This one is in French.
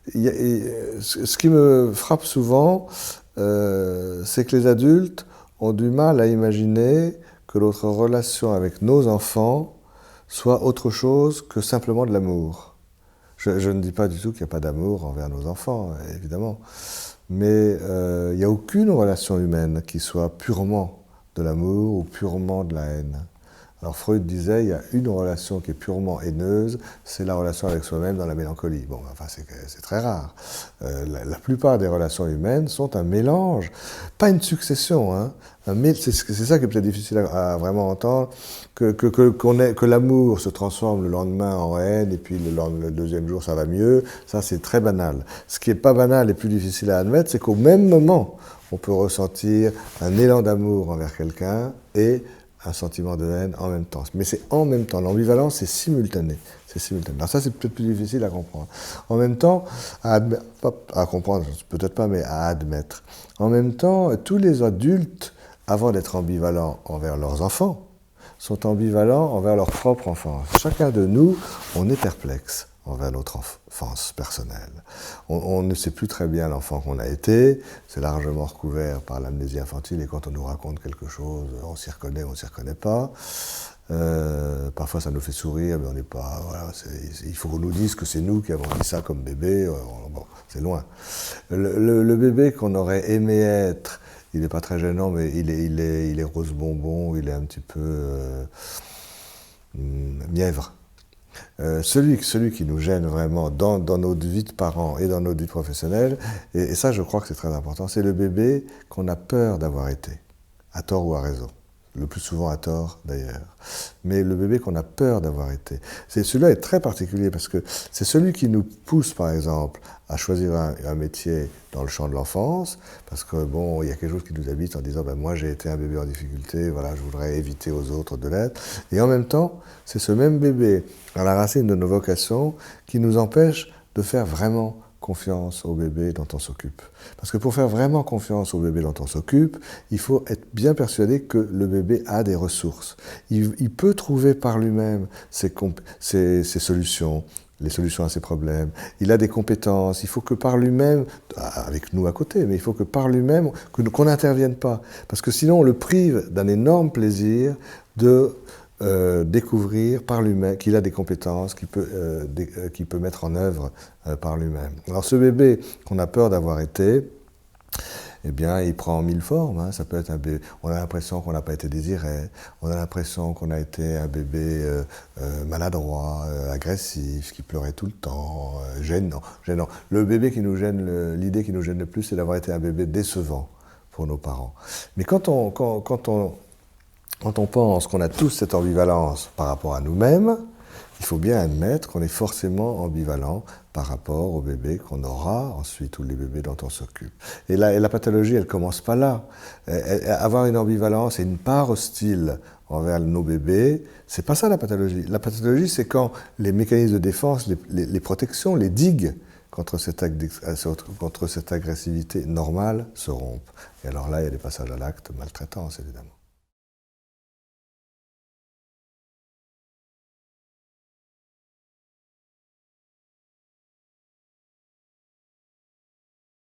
ce qui me frappe souvent, c'est que les adultes ont du mal à imaginer que notre relation avec nos enfants soit autre chose que simplement de l'amour. Je ne dis pas du tout qu'il n'y a pas d'amour envers nos enfants, évidemment, mais il n'y a aucune relation humaine qui soit purement de l'amour ou purement de la haine. Alors Freud disait, il y a une relation qui est purement haineuse, c'est la relation avec soi-même dans la mélancolie. Bon, enfin, c'est très rare. La plupart des relations humaines sont un mélange, pas une succession, hein. C'est ça qui est peut-être difficile à vraiment entendre, que l'amour se transforme le lendemain en haine, et puis le deuxième jour ça va mieux, ça c'est très banal. Ce qui n'est pas banal et plus difficile à admettre, c'est qu'au même moment, on peut ressentir un élan d'amour envers quelqu'un et un sentiment de haine en même temps. Mais c'est en même temps. L'ambivalence, c'est simultané. C'est simultané. Alors ça, c'est peut-être plus difficile à comprendre. En même temps, à comprendre, peut-être pas, mais à admettre. En même temps, tous les adultes, avant d'être ambivalents envers leurs enfants, sont ambivalents envers leur propre enfance. Chacun de nous, on est perplexe envers notre enfance personnelle. On ne sait plus très bien l'enfant qu'on a été, c'est largement recouvert par l'amnésie infantile, et quand on nous raconte quelque chose, on s'y reconnaît, on s'y reconnaît pas. Parfois ça nous fait sourire, mais on n'est pas... Voilà, il faut qu'on nous dise que c'est nous qui avons dit ça comme bébé, bon, c'est loin. Le bébé qu'on aurait aimé être, il n'est pas très gênant, mais il est rose bonbon, il est un petit peu mièvre. Celui qui nous gêne vraiment dans notre vie de parents et dans notre vie professionnelle, et ça je crois que c'est très important, c'est le bébé qu'on a peur d'avoir été, à tort ou à raison. Le plus souvent à tort d'ailleurs. Mais le bébé qu'on a peur d'avoir été. Celui-là est très particulier parce que c'est celui qui nous pousse par exemple à choisir un métier dans le champ de l'enfance, parce que bon, il y a quelque chose qui nous habite en disant ben, moi j'ai été un bébé en difficulté, voilà, je voudrais éviter aux autres de l'être. Et en même temps, c'est ce même bébé à la racine de nos vocations qui nous empêche de faire vraiment confiance au bébé dont on s'occupe. Parce que pour faire vraiment confiance au bébé dont on s'occupe, il faut être bien persuadé que le bébé a des ressources. Il peut trouver par lui-même ses solutions, les solutions à ses problèmes. Il a des compétences. Il faut que par lui-même, avec nous à côté, mais il faut que par lui-même, qu'on n'intervienne pas. Parce que sinon, on le prive d'un énorme plaisir de découvrir par lui-même qu'il a des compétences qu'il peut mettre en œuvre par lui-même. Alors ce bébé qu'on a peur d'avoir été, eh bien, il prend 1000 formes. Hein. Ça peut être un bébé. On a l'impression qu'on n'a pas été désiré. On a l'impression qu'on a été un bébé maladroit, agressif, qui pleurait tout le temps, gênant. Le bébé qui nous gêne, l'idée qui nous gêne le plus, c'est d'avoir été un bébé décevant pour nos parents. Mais quand on pense qu'on a tous cette ambivalence par rapport à nous-mêmes, il faut bien admettre qu'on est forcément ambivalent par rapport au bébé qu'on aura ensuite, ou les bébés dont on s'occupe. Et la pathologie, elle commence pas là. Avoir une ambivalence et une part hostile envers nos bébés, c'est pas ça la pathologie. La pathologie, c'est quand les mécanismes de défense, les protections, les digues contre cette agressivité normale se rompent. Et alors là, il y a des passages à l'acte, maltraitance évidemment.